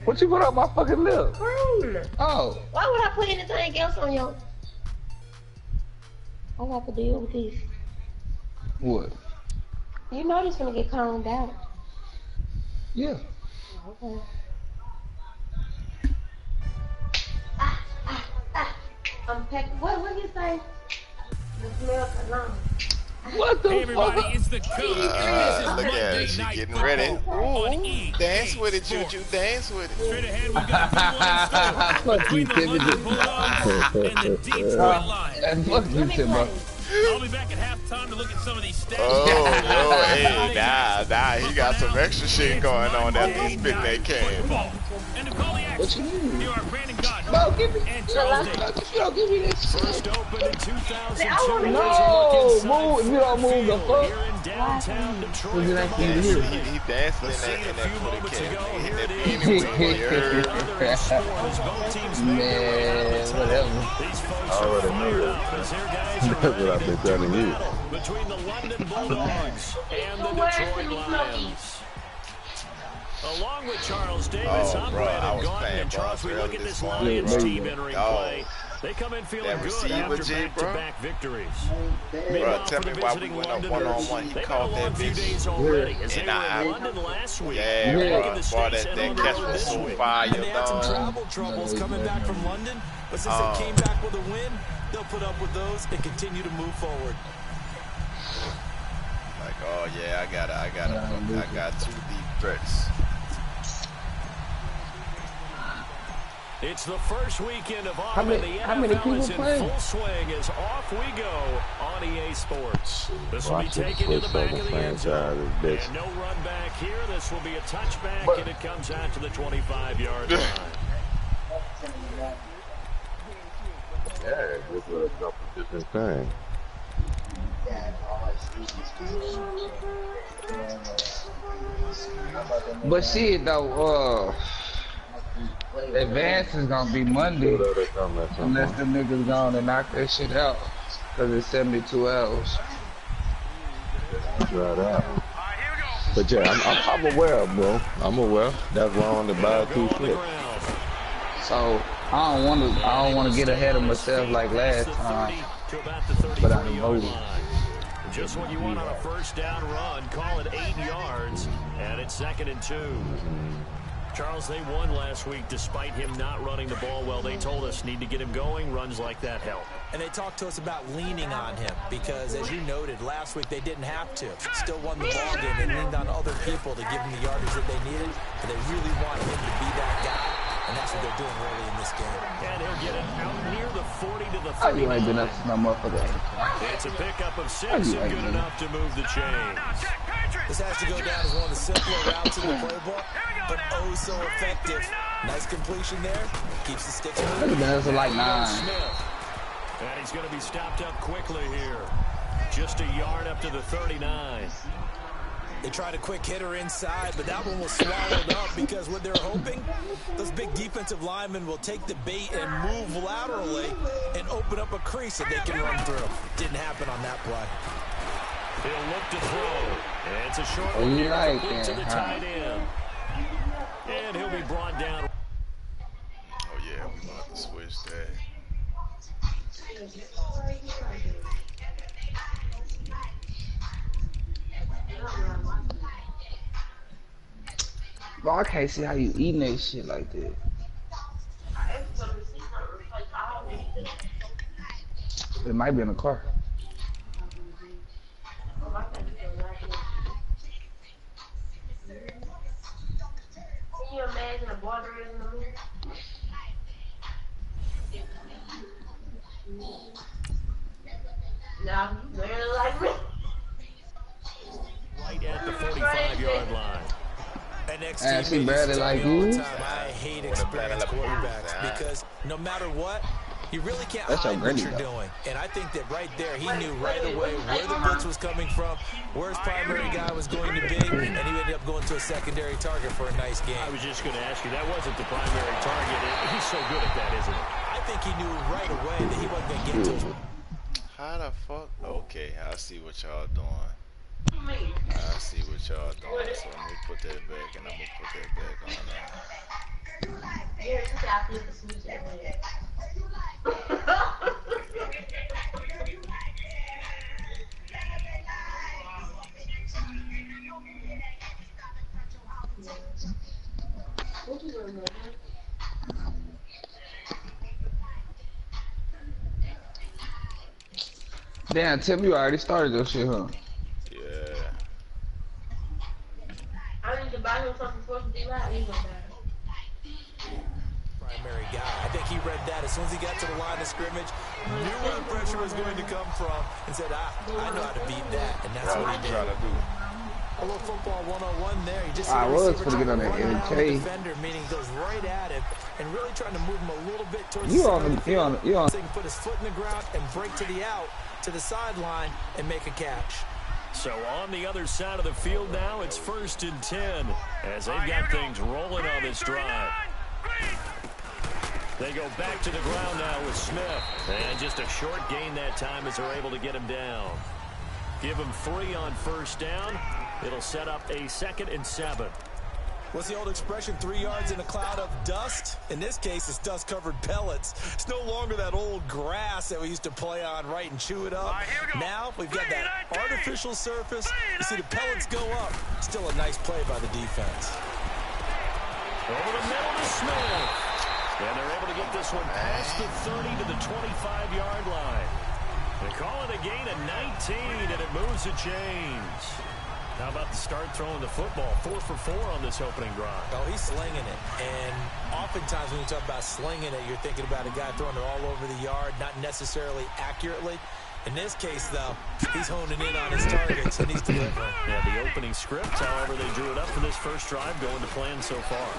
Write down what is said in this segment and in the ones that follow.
What you put on my fucking lip? Prune. Oh. Why would I put anything else on your... I have to deal with this. What? You know this gonna get combed out. Yeah. Okay. I'm packing. What do you say? The smell cologne. What the Hey everybody, fuck? it's the coach. Look at her, she getting ready. Ooh, dance with it, Juju, dance with it. Straight ahead, we've got a big one between the London Bulldogs and the Detroit Lions. And fuck you, Timbo. I'll be back at halftime to look at some of these stats. Oh, hey, nah, he got some extra shit going on after he spit that can. And to call the action, What you mean? here are Brandon Godwin No, give me. and Charles Davis. You don't give me this shit. First opened in 2002. No, move. If you don't move the fuck. Here in downtown Detroit. Look at that thing Yeah, here. he danced in that footy can. He hit that Man, whatever. I already know that. That's what I've been telling you. Between the London Bulldogs and the Detroit Lions. Along with Charles Davis, I'm Brandon Godwin, and Charles, we look at this Lions team entering play. They come in feeling good after back-to-back victories. Bro, tell me why we went up one-on-one. He caught that bitch. And London last week. Yeah, boy, that catch was so fire, And they had some dog. travel troubles coming back from London, but since they came back with a win, they'll put up with those and continue to move forward. Like, oh yeah, I got 2 deep threats. It's the first weekend of How autumn, many- and the how many NFL people is in playing? full swing as off we go on EA Sports. This will be Watch this taken to the back of the end franchise zone. is bitch. And no run back here. This will be a touchback, and it comes out to the 25-yard line. Yeah, this was a couple different things. But shit though, advance is gonna be Monday unless the niggas gone and knock that shit out. Cause it's 72 hours. Try it out. But yeah, I'm aware, bro. I'm aware. That's wrong to buy 2 slips. So I don't wanna get ahead of myself like last time. But I voted. Just what you want on a first down run. Call it 8 yards, and it's 2nd and 2. Charles, they won last week despite him not running the ball well. They told us need to get him going. Runs like that help. And they talked to us about leaning on him because, as you noted, last week they didn't have to. Still won the ball game. They leaned on other people to give them the yardage that they needed, but they really want him to be that guy, and that's what they're doing early in this game. And he'll get it out near the 40 to the 39. Oh, you ain't been up to no motherfucker. It's a pickup of 6 and good enough to move the chains. This has to go down as one of the simpler routes in the playbook, but oh so effective. Nice completion there. Keeps the sticks moving. Look at that, it's like 9. Smith. And he's going to be stopped up quickly here. Just a yard up to the 39. They tried a quick hitter inside, but that one was swallowed up because what they're hoping, those big defensive linemen will take the bait and move laterally and open up a crease that they can run through. Didn't happen on that play. He'll look to throw. And it's a short Oh, one you here like complete to that, the huh? tight end. And he'll be brought down. Oh yeah, we gonna have to switch that. Bro, I can't see how you eating that shit like that. It might be in the car. Can you imagine a boy in the movie? No, really like me. Right at the 45-yard line. And she barely like you. I hate experienced quarterbacks because no matter what, you really can't That's hide your what granny, you're though. doing. And I think that right there, he knew right away where the blitz was coming from, where his primary guy was going to be, and he ended up going to a secondary target for a nice game. I was just going to ask you, that wasn't the primary target. He's so good at that, isn't he? I think he knew right away that he wasn't going to get to him. How the fuck? Okay, I see what y'all doing. I see what y'all doing, so let me put that back, and I'm gonna put that back on there. Yeah, just I flip the switch at that. What you doing, man? Damn, Tim, you already started your shit, huh? Yeah. I need to buy him something for July. He's gonna buy. Primary guy. I think he read that as soon as he got to the line of scrimmage, knew where the pressure was going to come from, and said, I know how to beat that, and that's what he did. Try to do. A little football 101 there. You just see I the was receiver gonna get on that trying to run around the NK. defender, meaning goes right at him, and really trying to move him a little bit towards You the on center of the field, you on. so he can put his foot in the ground and break to the out, to the sideline, and make a catch. So on the other side of the field now, it's 1st and 10 as they've got things rolling on this drive. They go back to the ground now with Smith. And just a short gain that time as they're able to get him down. Give him 3 on 1st down. It'll set up a 2nd and 7. What's the old expression, 3 yards in a cloud of dust? In this case, it's dust-covered pellets. It's no longer that old grass that we used to play on, right, and chew it up. Now we've got that artificial surface. You see the pellets go up. Still a nice play by the defense. Over the middle to Smith. And they're able to get this one past the 30 to the 25-yard line. They call it a gain of 19, and it moves the chains. How about the start throwing the football? 4 for 4 on this opening drive. Oh, he's slinging it. And oftentimes when you talk about slinging it, you're thinking about a guy throwing it all over the yard, not necessarily accurately. In this case, though, he's honing in on his targets, and he's delivering. Yeah, the opening script, however, they drew it up for this first drive, going to plan so far.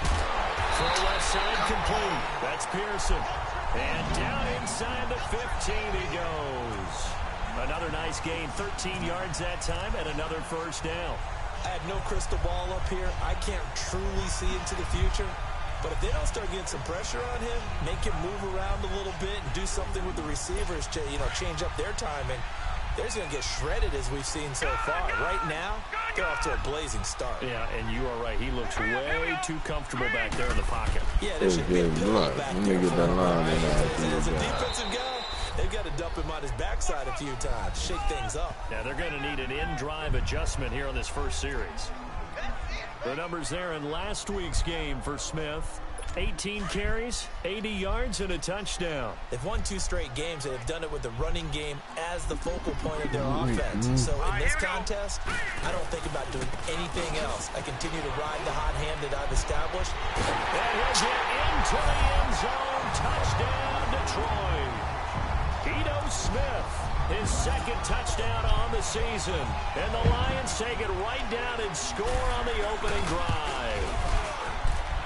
Throw left side complete. That's Pearson. And down inside the 15 he goes. Another nice gain, 13 yards that time, and another 1st down. I have no crystal ball up here. I can't truly see into the future. But if they don't start getting some pressure on him, make him move around a little bit and do something with the receivers to, change up their timing, they're going to get shredded as we've seen so far. Right now, they're off to a blazing start. Yeah, and you are right. He looks way too comfortable back there in the pocket. Yeah, there should be a pillow back there. Get that line in As a defensive guy, they've got to dump him on his backside a few times, shake things up. Now, they're going to need an in-drive adjustment here on this first series. The numbers there in last week's game for Smith. 18 carries, 80 yards, and a touchdown. They've won 2 straight games, and they've done it with the running game as the focal point of their offense. So in this contest, I don't think about doing anything else. I continue to ride the hot hand that I've established. And he'll get into the end zone. Touchdown, Detroit. Ito Smith, his 2nd touchdown on the season. And the Lions take it right down and score on the opening drive.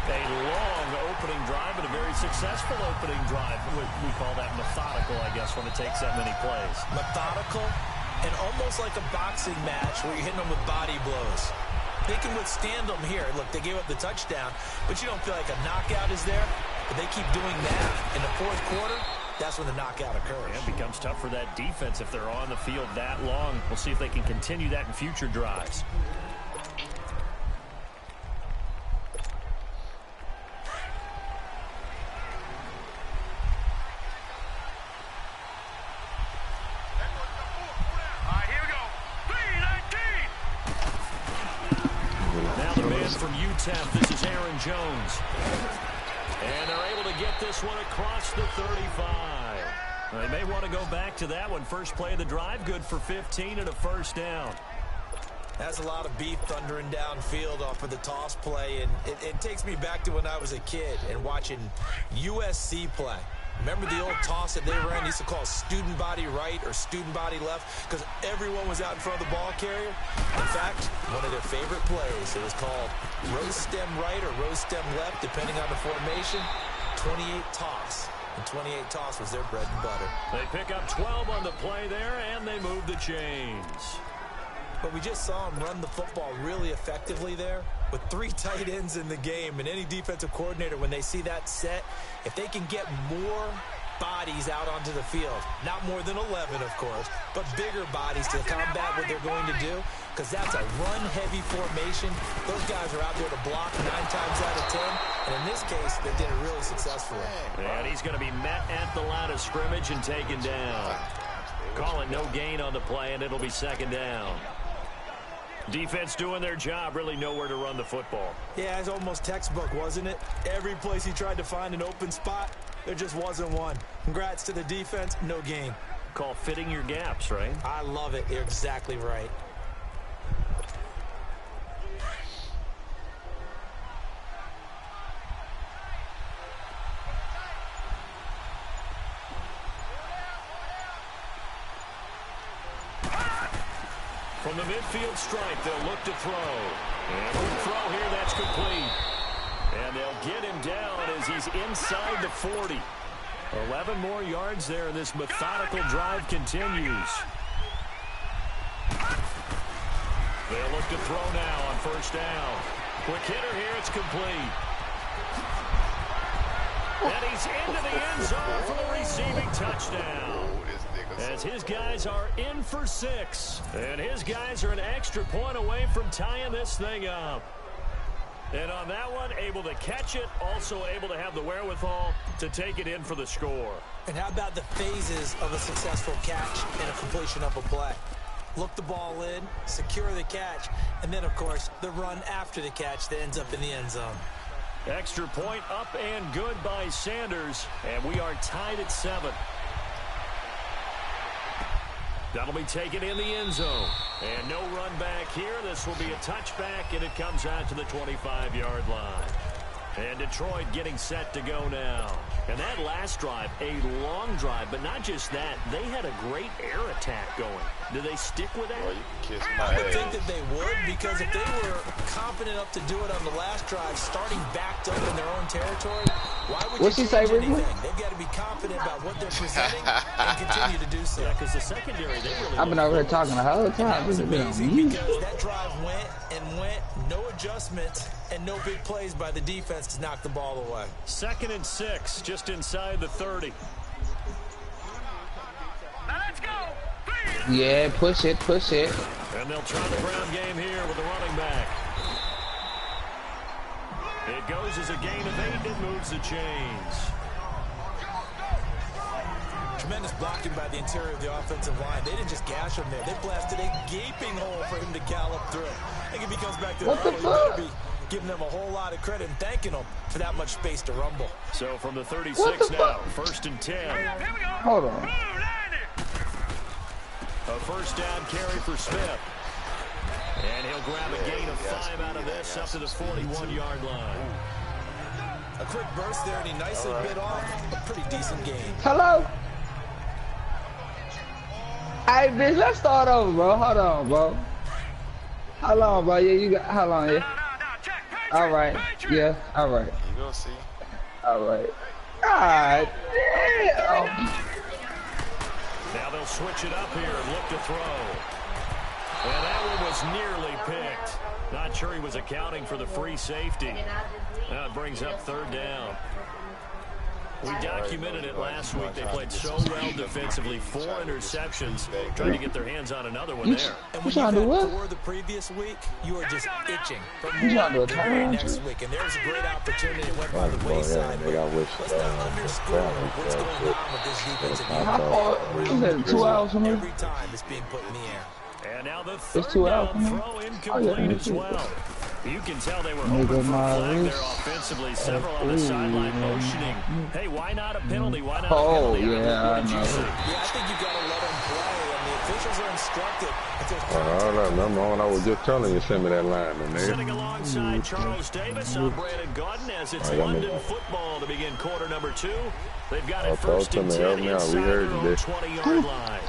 A long opening drive, but a very successful opening drive. We call that methodical, I guess, when it takes that many plays. Methodical and almost like a boxing match where you're hitting them with body blows. They can withstand them here. Look, they gave up the touchdown, but you don't feel like a knockout is there. But they keep doing that in the 4th quarter. That's when the knockout occurs. Yeah, it becomes tough for that defense if they're on the field that long. We'll see if they can continue that in future drives. From UTEP, this is Aaron Jones. And they're able to get this one across the 35. They may want to go back to that one. First play of the drive, good for 15 and a 1st down. That's a lot of beef thundering downfield off of the toss play, and it takes me back to when I was a kid and watching USC play. Remember the old toss that they ran? They used to call student body right or student body left because everyone was out in front of the ball carrier. In fact, one of their favorite plays, it was called rose stem right or rose stem left, depending on the formation. 28 toss. And 28 toss was their bread and butter. They pick up 12 on the play there, and they move the chains. But we just saw him run the football really effectively there with 3 tight ends in the game. And any defensive coordinator, when they see that set, if they can get more bodies out onto the field. Not more than 11, of course, but bigger bodies to combat what they're going to do, because that's a run-heavy formation. Those guys are out there to block 9 times out of 10, and in this case, they did it really successfully. And he's going to be met at the line of scrimmage and taken down. Call it no gain on the play, and it'll be second down. Defense doing their job, really nowhere to run the football. Yeah, it's almost textbook, wasn't it? Every place he tried to find an open spot, there just wasn't one. Congrats to the defense, no gain. Call fitting your gaps, right? I love it. You're exactly right. From the midfield stripe, they'll look to throw. And quick throw here, that's complete. And they'll get him down as he's inside the 40. 11 more yards there, and this methodical drive continues. They'll look to throw now on first down. Quick hitter here, it's complete. And he's into the end zone for the receiving touchdown. As his guys are in for 6. And his guys are an extra point away from tying this thing up. And on that one, able to catch it, also able to have the wherewithal to take it in for the score. And how about the phases of a successful catch and a completion of a play? Look the ball in, secure the catch, and then, of course, the run after the catch that ends up in the end zone. Extra point up and good by Sanders, and we are tied at 7. That'll be taken in the end zone. And no run back here. This will be a touchback, and it comes out to the 25-yard line. And Detroit getting set to go now. And that last drive, a long drive, but not just that. They had a great air attack going. Do they stick with that? Well, you can kiss my I would ass. think that they would, because if they were confident enough to do it on the last drive, starting backed up in their own territory, why would you change anything? They've got to be confident about what they're presenting and continue to do so. Yeah, because the secondary, they really... I've been over here talking the whole time. That was amazing, because that drive went and went, no adjustments, and no big plays by the defense to knock the ball away. 2nd and 6, just inside the 30. Yeah, push it, push it. And they'll try the ground game here with the running back. It goes as a gain of 8. It moves the chains. Tremendous blocking by the interior of the offensive line. They didn't just gash him there. They blasted a gaping hole for him to gallop through. I think if he comes back to the hole, you better be giving them a whole lot of credit and thanking them for that much space to rumble. So from the 36 now, 1st and 10. Hold on. A first down carry for Smith. And he'll grab a gain of 5 out of this up to the 41-yard line. A quick burst there, and he nicely bit off a pretty decent gain. Hello? Hey, bitch, let's start over, bro. Hold on, bro. Hold on, bro. Yeah, you got... Hold on, yeah. All right. Yeah, all right. You gonna see. All right. God damn. Now they'll switch it up here and look to throw. And that one was nearly picked. Not sure he was accounting for the free safety. Now it brings up 3rd down. We documented it last week. They played so well defensively. 4 interceptions. Trying to get their hands on another one there. And when you had 4 the previous week, you were just itching for more next week. And there's a great opportunity. It went by the wayside. Let's not underscore what's going on with this defensive unit. How far is that? 2 hours from here? Every time it's being put in the air. And now the 3rd down throw incomplete as well. You can tell they were hoping for a flag there offensively. Several on the sideline motioning. Hey, why not a penalty? Why not a penalty? Yeah, what did you see? Yeah, I think you got to let them play, and the officials are instructed. If there's I was just telling you, send me that line, man. Sitting alongside Charles Davis, I'm Brandon Gordon, as it's London football to begin quarter number 2. They've got it 1st and 10 inside their own 20-yard line.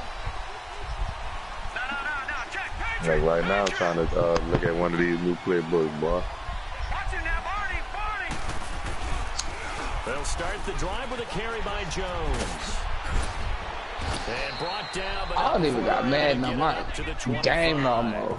Like right now, I'm trying to look at one of these new playbooks, boy. They'll start the drive with a carry by Jones. And brought down, but I don't even got mad no more. Game no more.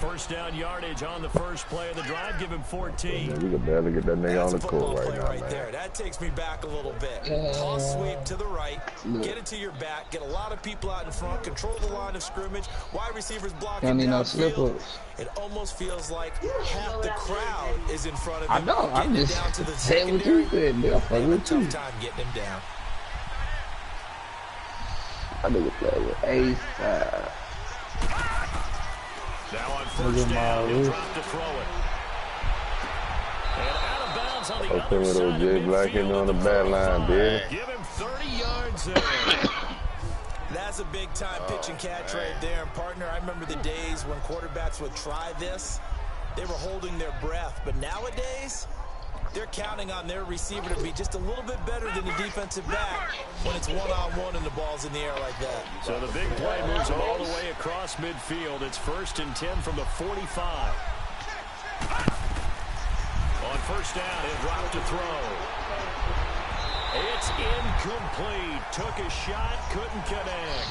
First down yardage on the first play of the drive. Give him 14. We can barely get that nigga on the court right now, man. There. That takes me back a little bit. Toss sweep to the right. Get it to your back. Get a lot of people out in front. Control the line of scrimmage. Wide receivers blocking downfield. It almost feels like half the crowd is in front of him. I know. I'm just down to the saying what you said. They have a tough time getting him down. I think it's play with A-side. Now on first down, he'll drop to throw it. And out of bounds on the other side of J Black hitting on the bad line, dude. Give him 30 yards there. That's a big-time pitch and catch right there. And, partner, I remember the days when quarterbacks would try this. They were holding their breath. But nowadays, they're counting on their receiver to be just a little bit better than the defensive back when it's one-on-one and the ball's in the air like that. So the big play moves him all the way across midfield. It's 1st and 10 from the 45. On first down, he'll drop to throw. It's incomplete. Took a shot, couldn't connect.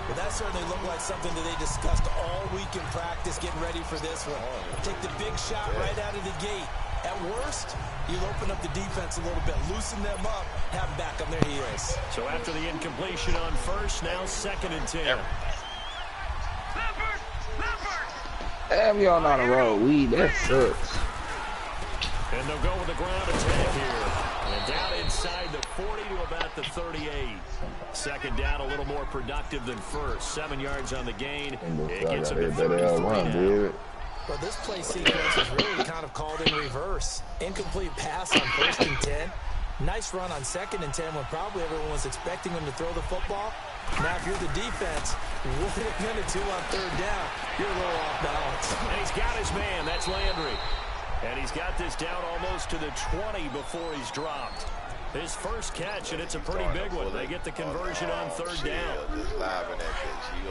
But that certainly looked like something that they discussed all week in practice, getting ready for this one. Take the big shot right out of the gate. At worst, you'll open up the defense a little bit, loosen them up, have them back on their heels. So after the incompletion on first, now 2nd and 10. Damn, y'all not a roll. That sucks. And they'll go with the ground attack here. And down inside the 40 to about the 38. 2nd down, a little more productive than first. 7 yards on the gain. It gets him to 33 now. Well, this play sequence is really kind of called in reverse. Incomplete pass on 1st and 10. Nice run on 2nd and 10 when probably everyone was expecting him to throw the football. Now, if you're the defense, what are they going to do on 3rd down? You're a little off balance. And he's got his man. That's Landry. And he's got this down almost to the 20 before he's dropped. His first catch, and it's a pretty big one. They get the conversion on 3rd down.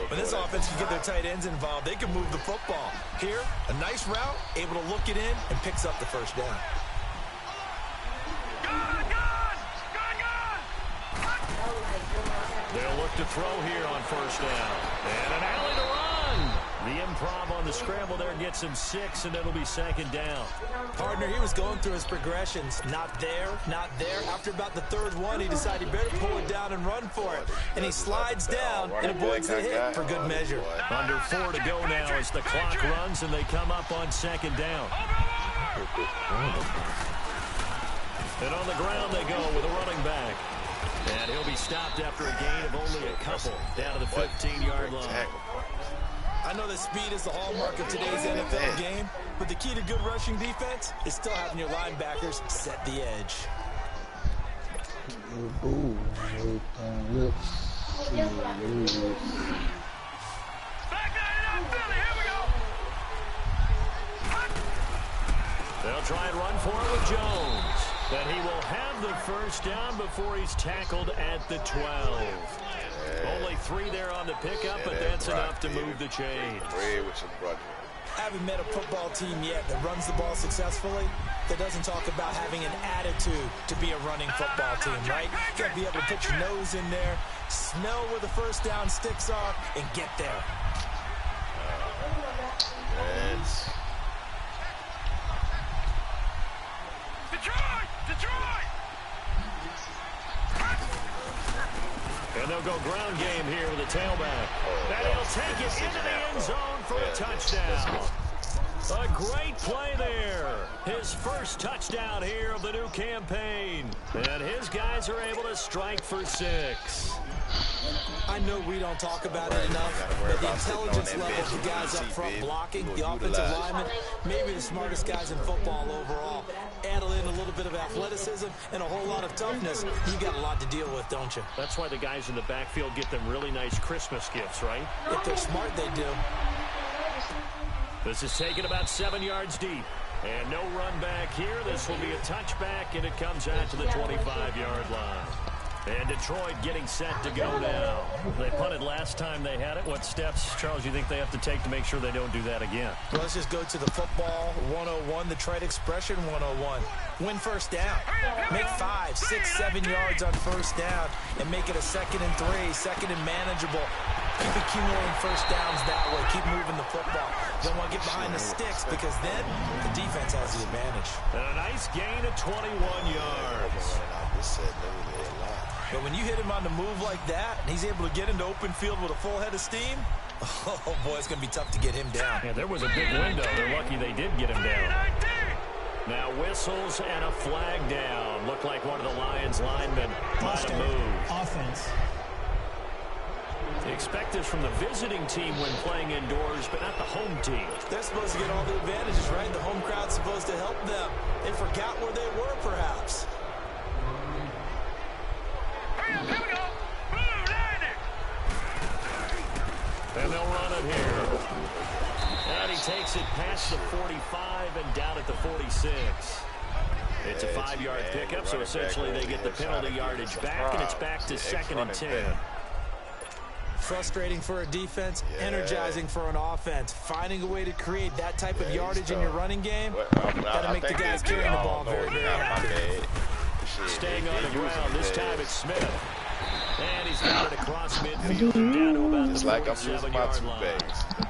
When this offense can get their tight ends involved, they can move the football. Here, a nice route, able to look it in, and picks up the 1st down. They'll look to throw here on 1st down. And an alley to run. The improv on the scramble there gets him 6, and it'll be 2nd down. Partner, he was going through his progressions. Not there, not there. After about the 3rd one, he decided he better pull it down and run for it. And he slides down and avoids the hit for good measure. Under 4 to go now as the clock runs, and they come up on 2nd down. And on the ground they go with a running back. And he'll be stopped after a gain of only a couple down to the 15-yard line. I know that speed is the hallmark of today's NFL game, but the key to good rushing defense is still having your linebackers set the edge. They'll try and run for it with Jones. But he will have the 1st down before he's tackled at the 12. Only 3 there on the pickup, but that's enough to move the chains. I haven't met a football team yet that runs the ball successfully that doesn't talk about having an attitude to be a running football team, right? You got to be able to put your nose in there, smell where the 1st down sticks are, and get there. Yes. Detroit! And they'll go ground game here with a tailback. And he'll take it into the end zone for a touchdown. A great play there. His first touchdown here of the new campaign. And his guys are able to strike for 6. I know we don't talk about it enough, but the intelligence level of the guys up front blocking, the offensive linemen, maybe the smartest guys in football overall. Add in a little bit of athleticism and a whole lot of toughness, you got a lot to deal with, don't you? That's why the guys in the backfield get them really nice Christmas gifts, right? If they're smart, they do. This is taken about 7 yards deep. And no run back here. This will be a touchback, and it comes out to the 25-yard line. And Detroit getting set to go now. They punted last time they had it. What steps, Charles, you think they have to take to make sure they don't do that again? Well, let's just go to the football 101, the trade expression 101. Win 1st down. Make 5, 6, 7 yards on 1st down and make it a 2nd and 3, 2nd and manageable. Keep accumulating first downs that way. Keep moving the football. Don't want to get behind the sticks because then the defense has the advantage. And a nice gain of 21 yards. But when you hit him on the move like that, and he's able to get into open field with a full head of steam, oh, boy, it's going to be tough to get him down. Yeah, there was a big window. They're lucky they did get him down. Now whistles and a flag down. Looked like one of the Lions linemen might have moved. Offense. They expect this from the visiting team when playing indoors, but not the home team. They're supposed to get all the advantages, right? The home crowd's supposed to help them. They forgot where they were, perhaps. Here we go. And they'll run it here. And he takes it past the 45 and down at the 46. It's a 5-yard pickup, so essentially they get the penalty yardage back, and it's back to 2nd and 10. Frustrating for a defense, energizing for an offense. Finding a way to create that type of yardage in your running game, got to make the guys carrying the ball very, very happy. Staying on the ground, this time it's Smith. And he's got it across midfield down to about the 47-yard line.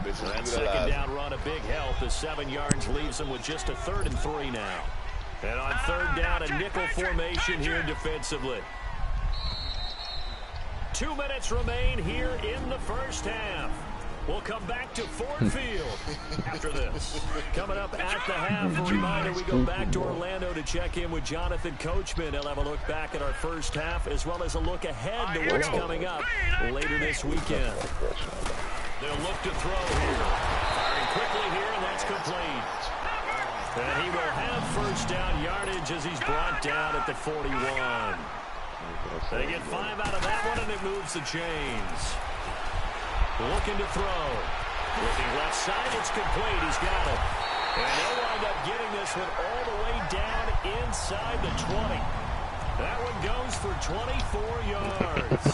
That second down run, a big help. The 7 yards leaves him with just a 3rd and 3 now. And on 3rd down, a nickel formation here defensively. 2 minutes remain here in the first half. We'll come back to Ford Field after this. Coming up at the half, a reminder, we go back to Orlando to check in with Jonathan Coachman. He'll have a look back at our first half as well as a look ahead to what's coming up later this weekend. They'll look to throw here. Firing quickly here, and that's complete. And he will have first down yardage as he's brought down at the 41. They get 5 out of that one, and it moves the chains. Looking to throw. Looking left side, it's complete. He's got it. And they'll wind up getting this one all the way down inside the 20. That one goes for 24 yards.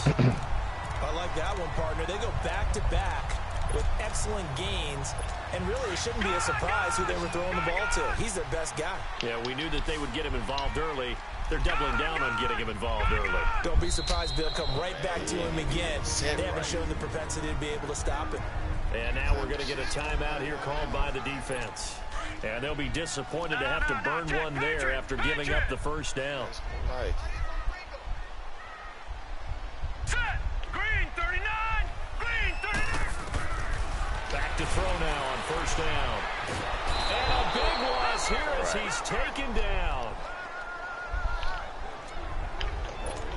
I like that one, partner. They go back-to-back with excellent gains. And really, it shouldn't be a surprise who they were throwing the ball to. He's their best guy. Yeah, we knew that they would get him involved early. They're doubling down on getting him involved early. Don't be surprised they'll come right back to him again. They haven't shown the propensity to be able to stop it. And now we're going to get a timeout here called by the defense. And they'll be disappointed to have to burn one there after giving up the first down. Green 39! Green 39! Back to throw now on first down. And a big loss here as he's taken down.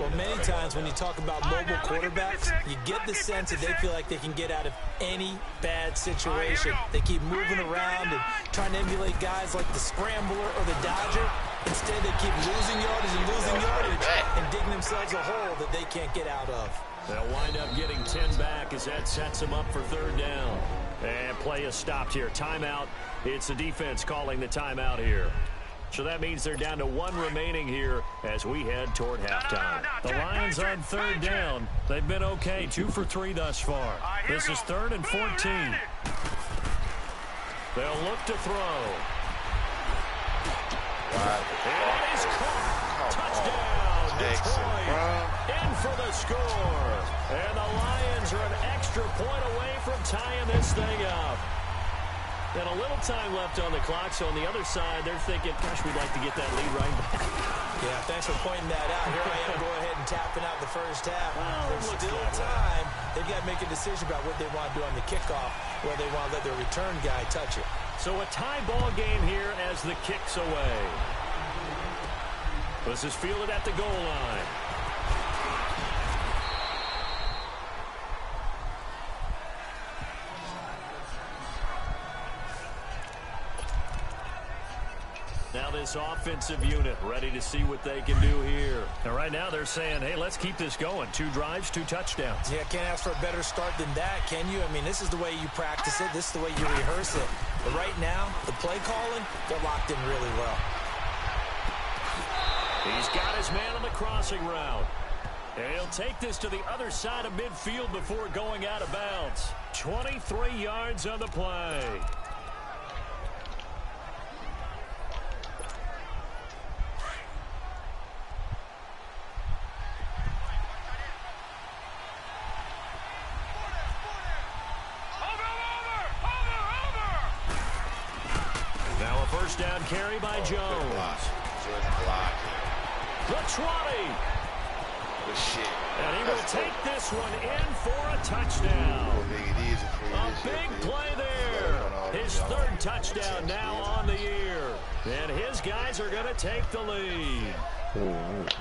Well, many times when you talk about mobile quarterbacks, you get the sense that they feel like they can get out of any bad situation. They keep moving around and trying to emulate guys like the Scrambler or the Dodger. Instead, they keep losing yardage and digging themselves a hole that they can't get out of. They'll wind up getting 10 back as that sets them up for third down. And play is stopped here. Timeout. It's the defense calling the timeout here. So that means they're down to 1 remaining here as we head toward halftime. The Lions on third down. They've been okay, 2 for 3 thus far. This is 3rd and 14. They'll look to throw. And he's caught. Touchdown, Detroit. In for the score. And the Lions are an extra point away from tying this thing up. And a little time left on the clock, so on the other side, they're thinking, gosh, we'd like to get that lead right back. Yeah, thanks for pointing that out. Here I am, go ahead and tapping out the first half. There's still time. They've got to make a decision about what they want to do on the kickoff, whether they want to let their return guy touch it. So a tie ball game here as the kick's away. This is fielded at the goal line. Now this offensive unit ready to see what they can do here. And right now they're saying, hey, let's keep this going. 2 drives, 2 touchdowns. Yeah, can't ask for a better start than that, can you? I mean, this is the way you practice it. This is the way you rehearse it. But right now, the play calling, they're locked in really well. He's got his man on the crossing route. And he'll take this to the other side of midfield before going out of bounds. 23 yards on the play. Now a first down carry by Jones. The 20. Good shit. And he will take this one in for a touchdown. A big play there. His third touchdown now on the year. And his guys are going to take the lead.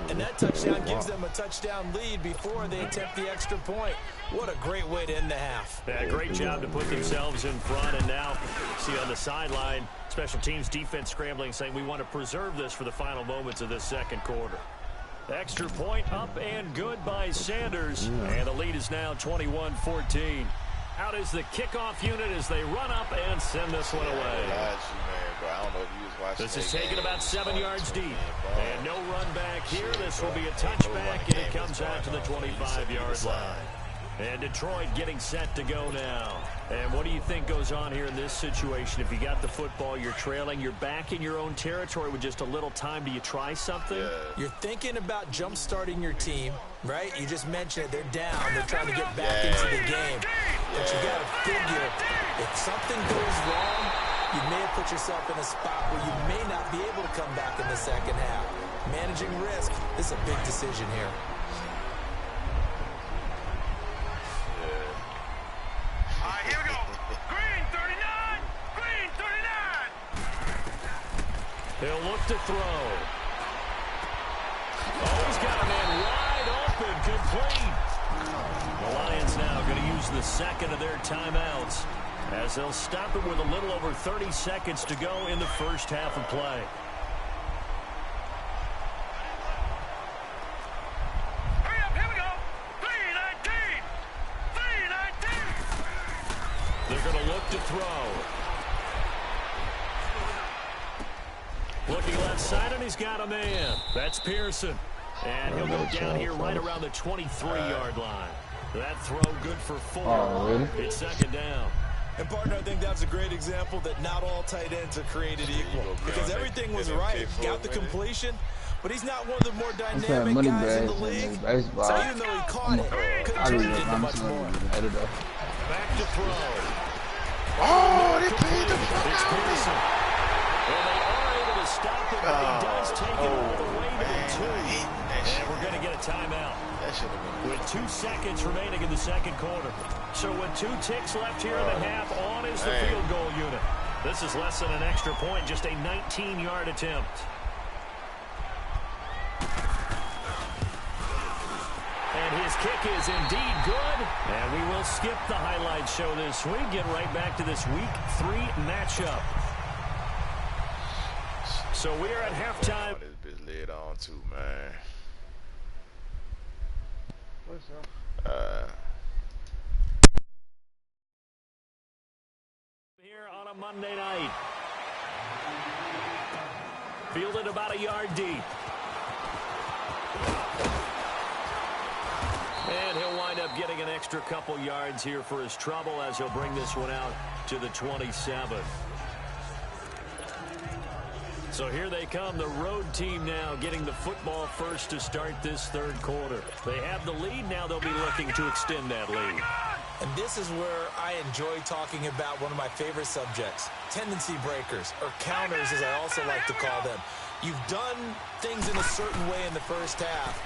And that touchdown gives them a touchdown lead before they attempt the extra point. What a great way to end the half. Yeah, great job to put themselves in front. And now, see on the sideline, special teams defense scrambling, saying we want to preserve this for the final moments of this second quarter. Extra point up and good by Sanders. And the lead is now 21-14. Out is the kickoff unit as they run up and send this one away. This is taken about 7 yards deep. And no run back here. This will be a touchback, and it comes out to the 25-yard line. And Detroit getting set to go now. And what do you think goes on here in this situation? If you got the football, you're trailing, you're back in your own territory with just a little time. Do you try something? You're thinking about jump-starting your team, right? You just mentioned it. They're down. They're trying to get back into the game. But you got to figure, if something goes wrong, you may have put yourself in a spot where you may not be able to come back in the second half. Managing risk, this is a big decision here. Here we go. Green 39. Green 39. He'll look to throw. Oh, he's got a man wide open, complete. The Lions now going to use the second of their timeouts as they'll stop it with a little over 30 seconds to go in the first half of play. Hurry up, here we go. 319. 319. They're going to look to throw. Looking left side, and he's got a man. That's Pearson. And he'll go down here right around the 23-yard line. That throw good for 4. Oh, really? It's second down. And, partner, I think that's a great example that not all tight ends are created equal. Because everything was right. Got the completion, but he's not one of the more dynamic guys in the league. So even though he caught it, couldn't turn it into much more. Back to throw. Oh, they played the fuck It's out Pearson. And they are able to stop it, but he does take it all the way to the 2. And we're going to get a timeout. With 2 seconds remaining in the second quarter. So with 2 ticks left here in the half, on is the field goal unit. This is less than an extra point, just a 19-yard attempt. And his kick is indeed good. And we will skip the highlight show this week. Get right back to this Week 3 matchup. So we are at halftime. This bitch laid on too, man. Here on a Monday night. Fielded about a yard deep. And he'll wind up getting an extra couple yards here for his trouble as he'll bring this one out to the 27. So here they come, the road team now getting the football first to start this third quarter. They have the lead, now they'll be looking to extend that lead. And this is where I enjoy talking about one of my favorite subjects, tendency breakers, or counters as I also like to call them. You've done things in a certain way in the first half,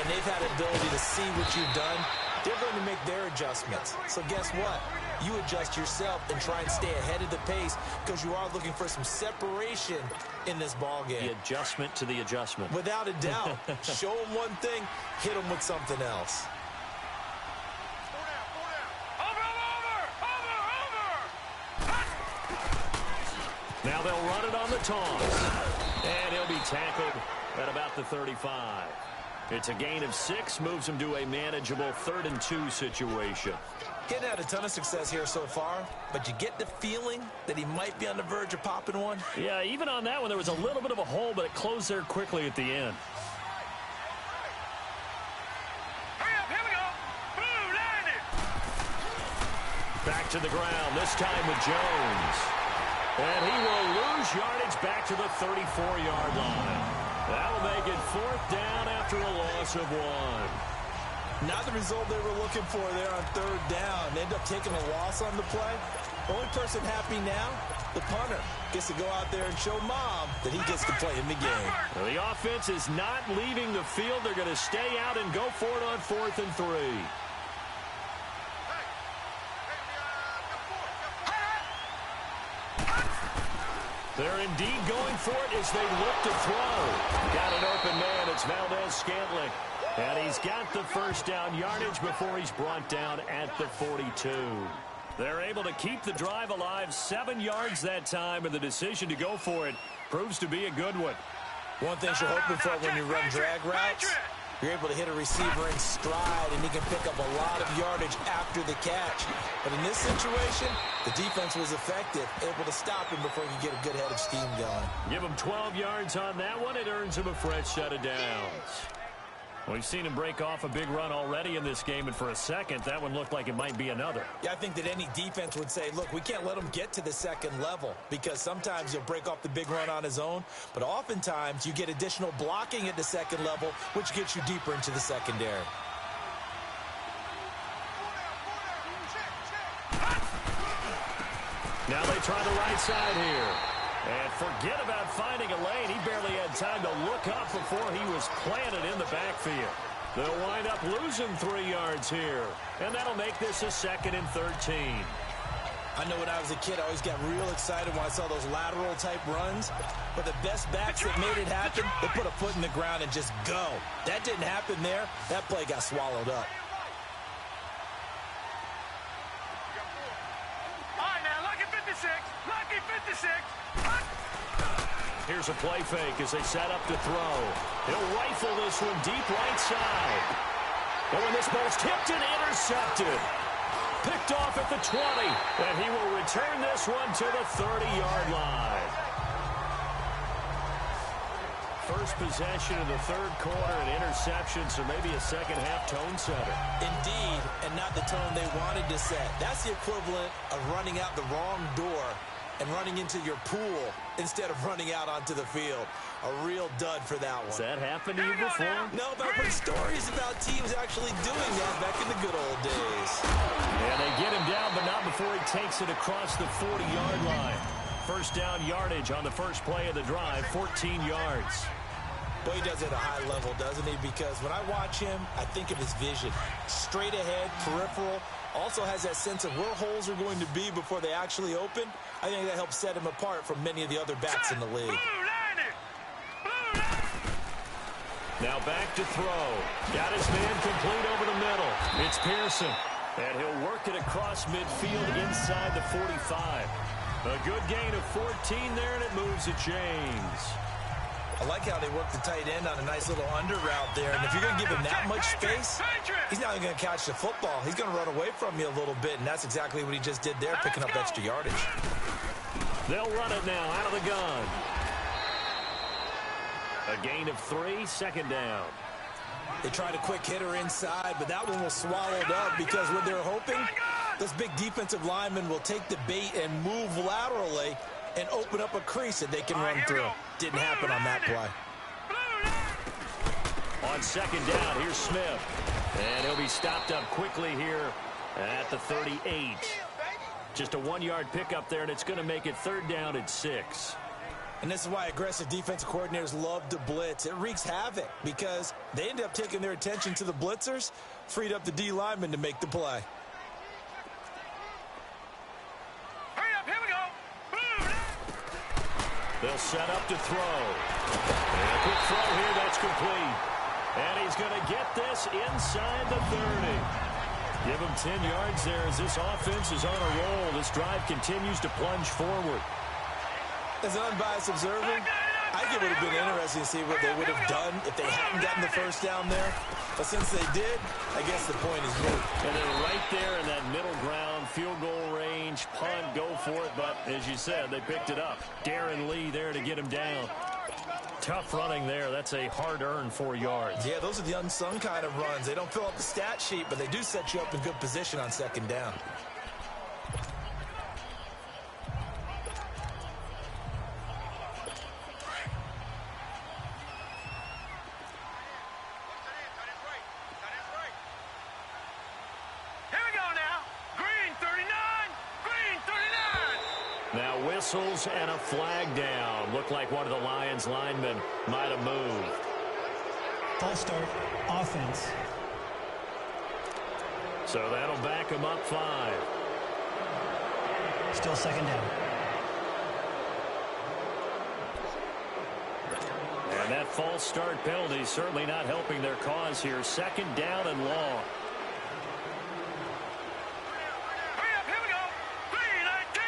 and they've had the ability to see what you've done. They're going to make their adjustments. So guess what? You adjust yourself and try and stay ahead of the pace because you are looking for some separation in this ball game. The adjustment to the adjustment. Without a doubt. Show them one thing, hit them with something else. Now they'll run it on the toss. And he'll be tackled at about the 35. It's a gain of 6, moves him to a manageable 3rd and 2 situation. Getting had a ton of success here so far, but you get the feeling that he might be on the verge of popping one. Yeah, even on that one, there was a little bit of a hole, but it closed there quickly at the end. Hurry up, here we go. Blue, landed. Back to the ground, this time with Jones. And he will lose yardage back to the 34-yard line. That'll make it 4th down after a loss of 1. Not the result they were looking for there on 3rd down. They end up taking a loss on the play, Only person happy now, the punter, gets to go out there and show Mom that he gets to play in the game. Well, the offense is not leaving the field. They're going to stay out and go for it on 4th and 3. They're indeed going for it as they look to throw. Got an open man. It's Valdez-Scantling. And he's got the first down yardage before he's brought down at the 42. They're able to keep the drive alive, 7 yards that time, and the decision to go for it proves to be a good one. One thing you're hoping for when you run drag routes, you're able to hit a receiver in stride, and he can pick up a lot of yardage after the catch. But in this situation, the defense was effective, able to stop him before you get a good head of steam going. Give him 12 yards on that one. It earns him a fresh set of downs. We've seen him break off a big run already in this game, and for a second, that one looked like it might be another. Yeah, I think that any defense would say, look, we can't let him get to the second level, because sometimes he'll break off the big run on his own, but oftentimes you get additional blocking at the second level, which gets you deeper into the secondary. Now they try the right side here. And forget about finding a lane. He barely had time to look up before he was planted in the backfield. They'll wind up losing 3 yards here. And that'll make this a 2nd and 13. I know when I was a kid, I always got real excited when I saw those lateral type runs. But the best backs that made it happen, they put a foot in the ground and just go. That didn't happen there. That play got swallowed up. All right, now, lucky 56. Lucky 56. Here's a play fake as they set up to throw. He'll rifle this one deep right side. And when this ball's tipped and intercepted. Picked off at the 20. And he will return this one to the 30-yard line. First possession of the third quarter, an interception, so maybe a second-half tone setter. Indeed, and not the tone they wanted to set. That's the equivalent of running out the wrong door and running into your pool instead of running out onto the field. A real dud for that one. Has that happened to you before? No, but I've heard stories about teams actually doing that back in the good old days. And they get him down, but not before he takes it across the 40-yard line. First down yardage on the first play of the drive, 14 yards. Boy, he does it at a high level, doesn't he? Because when I watch him, I think of his vision. Straight ahead, peripheral. Also has that sense of where holes are going to be before they actually open. I think that helps set him apart from many of the other backs in the league. Now back to throw. Got his man complete over the middle. It's Pearson. And he'll work it across midfield inside the 45. A good gain of 14 there, and it moves to James. I like how they work the tight end on a nice little under route there. And if you're going to give him that much space, he's not even going to catch the football. He's going to run away from you a little bit, and that's exactly what he just did there, picking up extra yardage. They'll run it now out of the gun. A gain of 3, second down. They tried a quick hitter inside, but that one was swallowed up because what they're hoping, those big defensive linemen will take the bait and move laterally and open up a crease that they can run through. Didn't happen on that play. On second down, here's Smith. And he'll be stopped up quickly here at the 38. Just a 1-yard pickup there, and it's going to make it third down at 6. And this is why aggressive defensive coordinators love to blitz. It wreaks havoc because they end up taking their attention to the blitzers, freed up the D lineman to make the play. Hurry up, here we go. They'll set up to throw. And a quick throw here, that's complete. And he's going to get this inside the 30. Give him 10 yards there as this offense is on a roll. This drive continues to plunge forward. As an unbiased observer, I think it would have been interesting to see what they would have done if they hadn't gotten the first down there. But since they did, I guess the point is moot. And they're right there in that middle ground, field goal range, punt, go for it. But as you said, they picked it up. Darren Lee there to get him down. Tough running there. That's a hard-earned 4 yards. Yeah, those are the unsung kind of runs. They don't fill up the stat sheet, but they do set you up in good position on second down. Here we go now. Green 39. Green 39. whistles and a flag down. Looked like one of the Lions linemen might have moved. False start, offense. So that'll back him up 5. Still second down. And that false start penalty certainly not helping their cause here. Second down and long. Here we go. 3-19.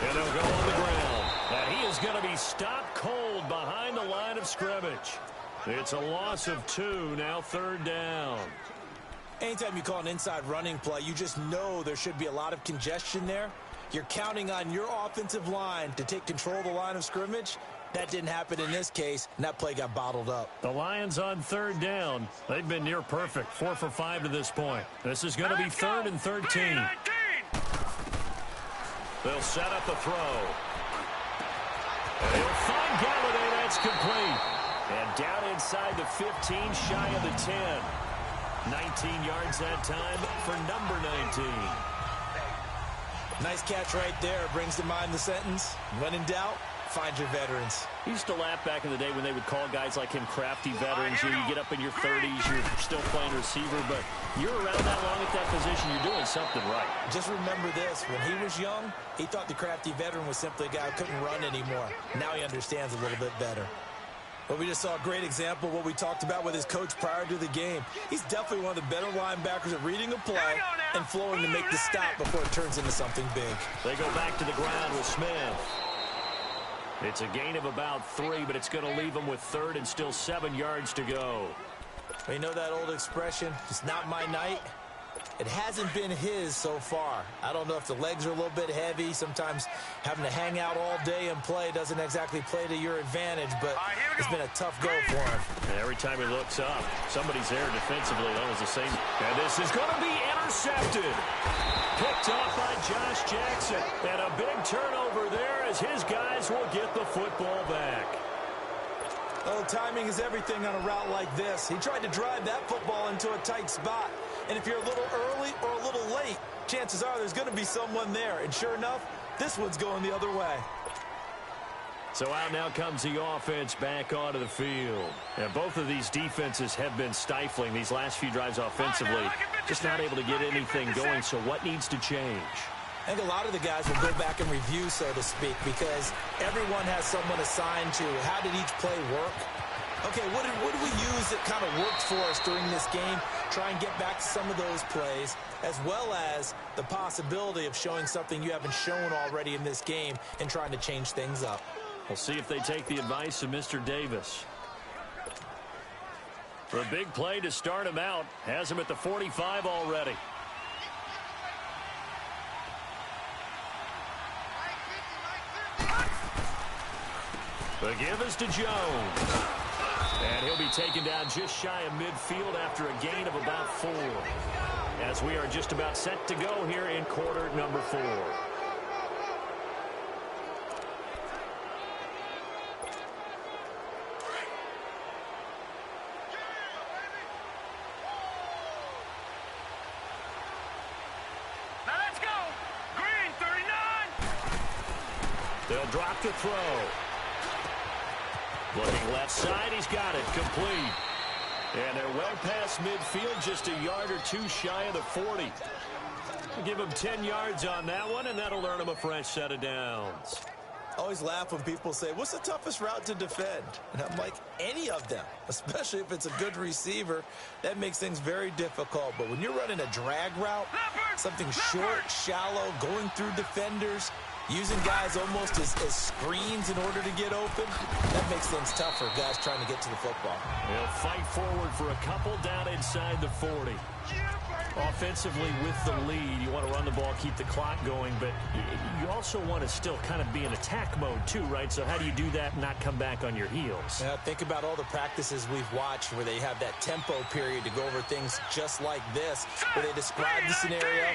And they'll go on the ground. And he is going to be stopped cold behind the line of scrimmage. It's a loss of 2, now third down. Anytime you call an inside running play, you just know there should be a lot of congestion there. You're counting on your offensive line to take control of the line of scrimmage. That didn't happen in this case, and that play got bottled up. The Lions on third down. They've been near perfect, 4 for 5 to this point. This is going to be 3rd and 13. They'll set up the throw. And he'll find Galladay. That's complete. And down inside the 15, shy of the 10. 19 yards that time for number 19. Nice catch right there. Brings to mind the sentence, when in doubt, find your veterans. I used to laugh back in the day when they would call guys like him crafty veterans. You get up in your 30s, you're still playing receiver, but you're around that long at that position, you're doing something right. Just remember this, when he was young, he thought the crafty veteran was simply a guy who couldn't run anymore. Now he understands a little bit better. But we just saw a great example of what we talked about with his coach prior to the game. He's definitely one of the better linebackers at reading a play and flowing to make the stop before it turns into something big. They go back to the ground with Smith. It's a gain of about 3, but it's going to leave them with 3rd and still 7 yards to go. You know that old expression, it's not my night? It hasn't been his so far. I don't know if the legs are a little bit heavy. Sometimes having to hang out all day and play doesn't exactly play to your advantage, but it's been a tough go for him. And every time he looks up, somebody's there defensively. That was the same. And this is going to be intercepted. Picked off by Josh Jackson. And a big turnover there as his guys will get the football back. Oh, timing is everything on a route like this. He tried to drive that football into a tight spot. And if you're a little early or a little late, chances are there's going to be someone there. And sure enough, this one's going the other way. So out now comes the offense back onto the field. And both of these defenses have been stifling these last few drives offensively. Just not able to get anything going. So what needs to change? I think a lot of the guys will go back and review, so to speak, because everyone has someone assigned to how did each play work. Okay, what did we use that kind of worked for us during this game? Try and get back to some of those plays, as well as the possibility of showing something you haven't shown already in this game and trying to change things up. We'll see if they take the advice of Mr. Davis. The big play to start him out. Has him at the 45 already. The give is to Jones. And he'll be taken down just shy of midfield after a gain of about 4. As we are just about set to go here in quarter number 4. Now let's go. Green, 39. They'll drop the throw. Looking left side, he's got it, complete. And they're well past midfield, just a yard or 2 shy of the 40. We'll give him 10 yards on that one, and that'll earn him a fresh set of downs. I always laugh when people say, what's the toughest route to defend? And I'm like, any of them, especially if it's a good receiver. That makes things very difficult. But when you're running a drag route, something short, shallow, going through defenders, using guys almost as screens in order to get open, that makes things tough for guys trying to get to the football. They'll fight forward for a couple down inside the 40. Offensively with the lead, you want to run the ball, keep the clock going, but you also want to still kind of be in attack mode too, right? So how do you do that and not come back on your heels? Yeah, think about all the practices we've watched where they have that tempo period to go over things just like this, where they describe the scenario,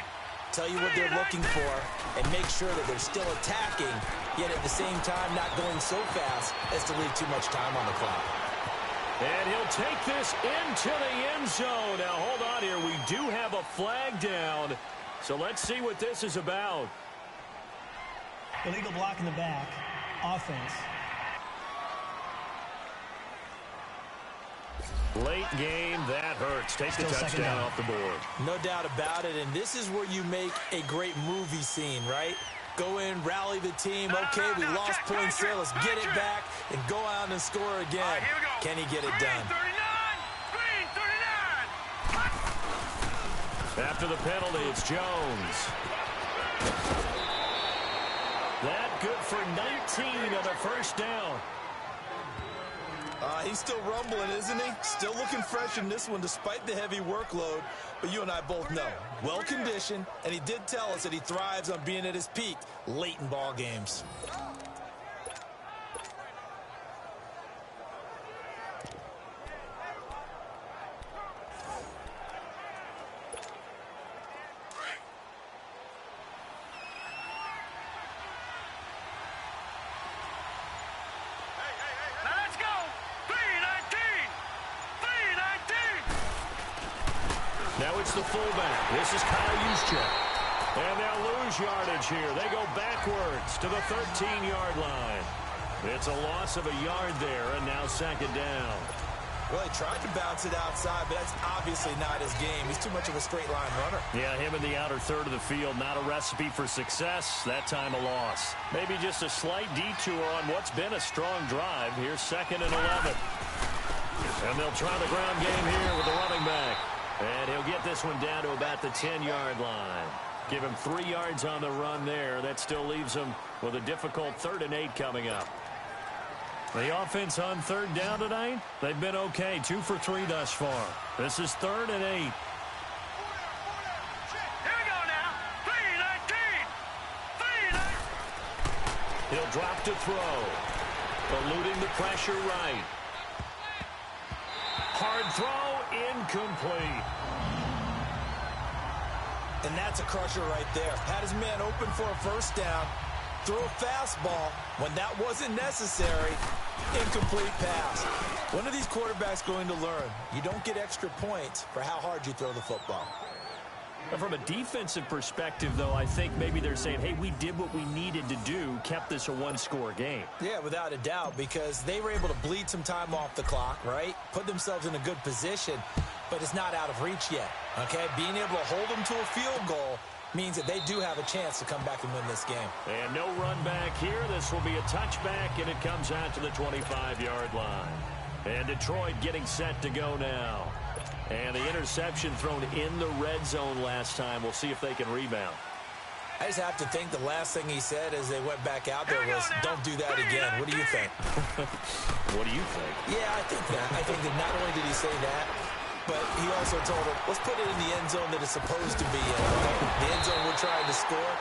tell you what they're looking for, and make sure that they're still attacking, yet at the same time not going so fast as to leave too much time on the clock. And he'll take this into the end zone. Now, hold on here. We do have a flag down. So let's see what this is about. Illegal block in the back. Offense. Late game, that hurts. Take the touchdown off the board. No doubt about it, and this is where you make a great movie scene, right? Go in, rally the team. Okay, we lost points there. Let's get it back and go out and score again. Can he get it done? Green 39. After the penalty, it's Jones. That good for 19 on a first down. He's still rumbling, isn't he? Still looking fresh in this one despite the heavy workload. But you and I both know, well-conditioned, and he did tell us that he thrives on being at his peak late in ball games. Now it's the fullback. This is Kyle Juszczyk. And they'll lose yardage here. They go backwards to the 13-yard line. It's a loss of a yard there, and now second down. Well, he tried to bounce it outside, but that's obviously not his game. He's too much of a straight-line runner. Yeah, him in the outer third of the field, not a recipe for success. That time a loss. Maybe just a slight detour on what's been a strong drive. Here's 2nd and 11. And they'll try the ground game here with the running back. And he'll get this one down to about the 10-yard line. Give him 3 yards on the run there. That still leaves him with a difficult 3rd and 8 coming up. The offense on 3rd down tonight, they've been okay. 2 for 3 thus far. This is 3rd and 8. Here we go now. 3-19. He'll drop to throw. Eluding the pressure right. Hard throw, incomplete. And that's a crusher right there. Had his man open for a first down. Threw a fastball when that wasn't necessary. Incomplete pass. When are these quarterbacks going to learn? You don't get extra points for how hard you throw the football. From a defensive perspective, though, I think maybe they're saying, hey, we did what we needed to do, kept this a one-score game. Yeah, without a doubt, because they were able to bleed some time off the clock, right? Put themselves in a good position, but it's not out of reach yet, okay? Being able to hold them to a field goal means that they do have a chance to come back and win this game. And no run back here. This will be a touchback, and it comes out to the 25-yard line. And Detroit getting set to go now. And the interception thrown in the red zone last time. We'll see if they can rebound. I just have to think the last thing he said as they went back out there was, don't do that again. What do you think? What do you think? Yeah, I think that. I think that not only did he say that, but he also told him, let's put it in the end zone that it's supposed to be in. The end zone we're trying to score.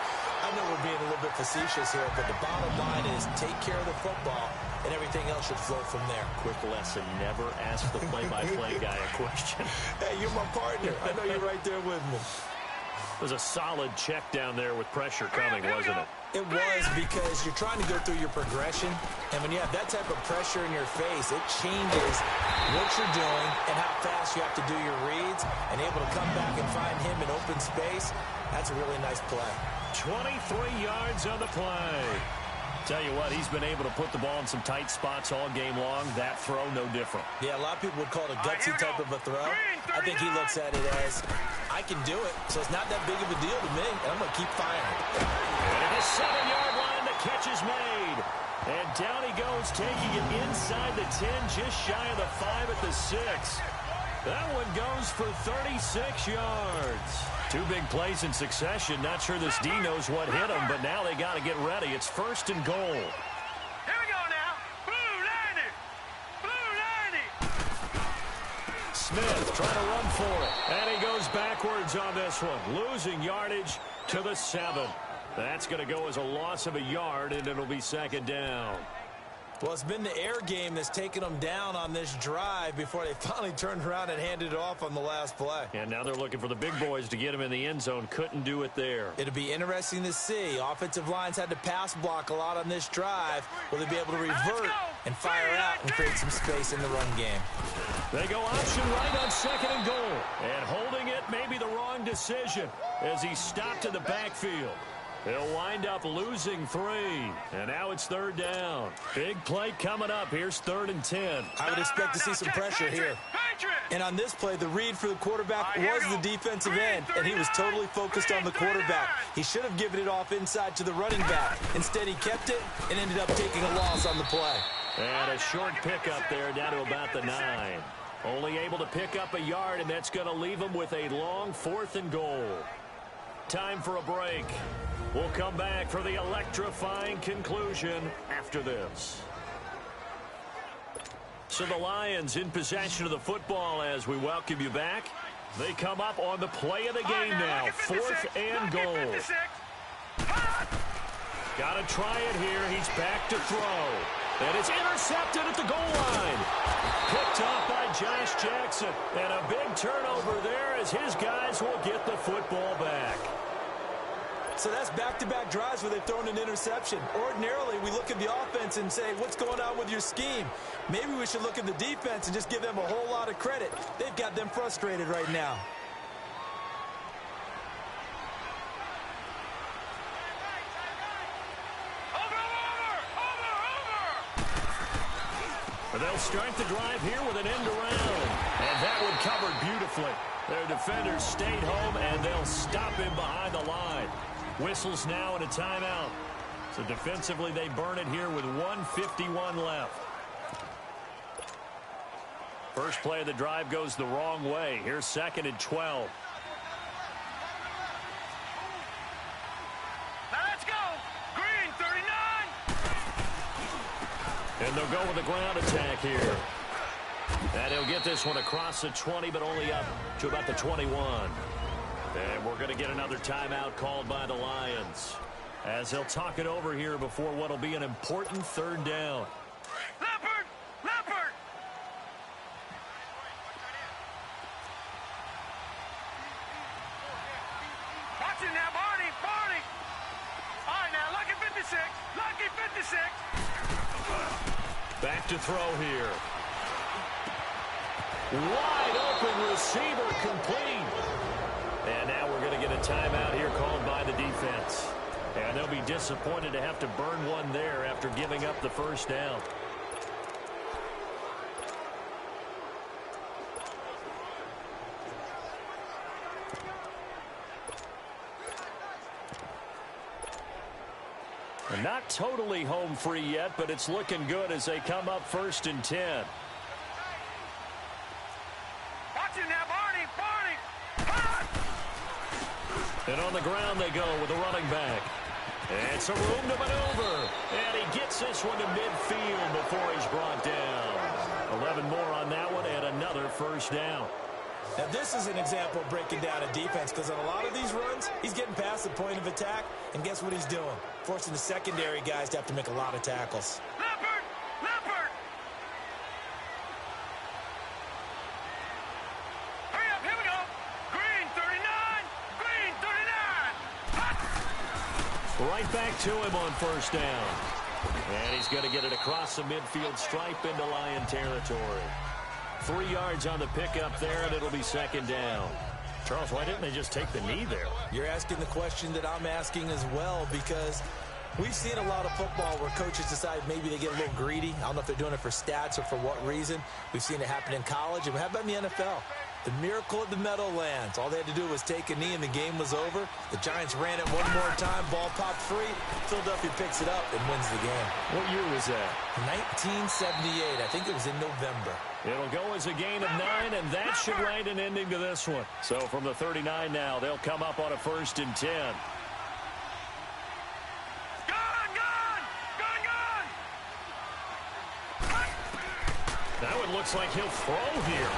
I know we're being a little bit facetious here, but the bottom line is take care of the football, and everything else should flow from there. Quick lesson, never ask the play-by-play guy a question. Hey, you're my partner. I know you're right there with me. It was a solid check down there with pressure coming, wasn't it? It was, because you're trying to go through your progression, and when you have that type of pressure in your face, it changes what you're doing and how fast you have to do your reads, and able to come back and find him in open space. That's a really nice play. 23 yards on the play. Tell you what, he's been able to put the ball in some tight spots all game long. That throw, no different. Yeah, a lot of people would call it a gutsy type of a throw. I think he looks at it as, I can do it, so it's not that big of a deal to me, and I'm going to keep firing. And at the 7-yard line, the catch is made. And down he goes, taking it inside the 10, just shy of the 5 at the 6. That one goes for 36 yards. 2 big plays in succession. Not sure this D knows what hit him, but now they got to get ready. It's 1st and goal. Here we go now. Blue 90. Blue 90. Smith trying to run for it. And he goes backwards on this one. Losing yardage to the 7. That's going to go as a loss of a yard, and it'll be 2nd down. Well, it's been the air game that's taken them down on this drive before they finally turned around and handed it off on the last play. And now they're looking for the big boys to get him in the end zone. Couldn't do it there. It'll be interesting to see. Offensive lines had to pass block a lot on this drive. Will they be able to revert and fire out and create some space in the run game? They go option right on 2nd and goal. And holding it may be the wrong decision as he stopped in the backfield. They'll wind up losing 3. And now it's 3rd down. Big play coming up. Here's 3rd and 10. I would expect to see some pressure here. And on this play, the read for the quarterback was the defensive end, and he was totally focused on the quarterback. He should have given it off inside to the running back. Instead, he kept it and ended up taking a loss on the play. And a short pickup there down to about the 9. Only able to pick up a yard, and that's going to leave him with a long 4th and goal. Time for a break. We'll come back for the electrifying conclusion after this. So the Lions in possession of the football as we welcome you back. They come up on the play of the game now. 4th and goal. Got to try it here. He's back to throw. And it's intercepted at the goal line. Picked off by Josh Jackson. And a big turnover there as his guys will get the football back. So that's back-to-back drives where they've thrown an interception. Ordinarily, we look at the offense and say, what's going on with your scheme? Maybe we should look at the defense and just give them a whole lot of credit. They've got them frustrated right now. They'll start the drive here with an end around. And that one covered beautifully. Their defenders stayed home, and they'll stop him behind the line. Whistles now and a timeout. So defensively, they burn it here with 1:51 left. First play of the drive goes the wrong way. Here's 2nd and 12. Now let's go. Green, 39. And they'll go with a ground attack here. And he'll get this one across the 20, but only up to about the 21. And we're going to get another timeout called by the Lions as they'll talk it over here before what will be an important 3rd down. Leopard! Leopard! Watch it now, Barney! Barney! All right, now, lucky 56. Lucky 56. Back to throw here. Wide open receiver complete. And now we're going to get a timeout here called by the defense. And they'll be disappointed to have to burn one there after giving up the 1st down. And not totally home free yet, but it's looking good as they come up 1st and 10. Watch it now, Barney! Barney! And on the ground they go with a running back. And some room to maneuver. And he gets this one to midfield before he's brought down. 11 more on that one and another 1st down. Now, this is an example of breaking down a defense because on a lot of these runs, he's getting past the point of attack, and guess what he's doing? Forcing the secondary guys to have to make a lot of tackles. Leopard! Leopard! Hurry up, here we go! Green, 39! Green, 39! Right back to him on 1st down. And he's going to get it across the midfield stripe into Lion territory. 3 yards on the pickup there, and it'll be 2nd down. Charles, why didn't they just take the knee there? You're asking the question that I'm asking as well, because we've seen a lot of football where coaches decide maybe they get a little greedy. I don't know if they're doing it for stats or for what reason. We've seen it happen in college, and how about in the NFL? The miracle of the Meadowlands. All they had to do was take a knee, and the game was over. The Giants ran it one more time. Ball popped free. Philadelphia picks it up and wins the game. What year was that? 1978. I think it was in November. It'll go as a gain of 9, and that should write an ending to this one. So from the 39 now, they'll come up on a 1st and 10. Now it looks like he'll throw here.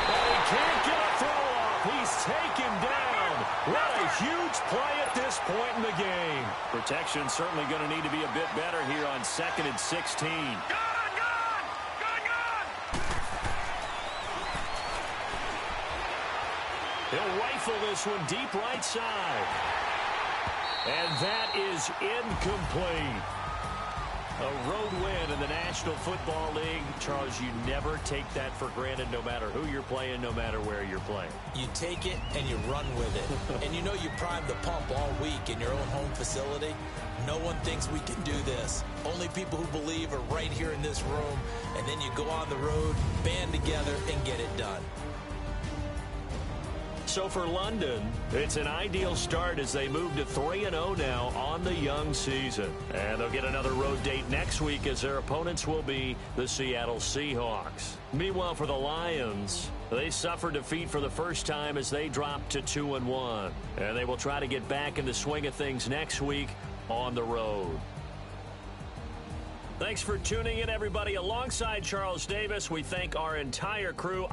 But he can't get a throw off. He's taken down. What a huge play at this point in the game. Protection certainly going to need to be a bit better here on 2nd and 16. He'll rifle this one deep right side. And that is incomplete. A road win in the National Football League. Charles, you never take that for granted no matter who you're playing, no matter where you're playing. You take it and you run with it. And you know you primed the pump all week in your own home facility. No one thinks we can do this. Only people who believe are right here in this room. And then you go on the road, band together, and get it done. So for London, it's an ideal start as they move to 3-0 now on the young season. And they'll get another road date next week as their opponents will be the Seattle Seahawks. Meanwhile, for the Lions, they suffered defeat for the first time as they dropped to 2-1. And they will try to get back in the swing of things next week on the road. Thanks for tuning in, everybody. Alongside Charles Davis, we thank our entire crew.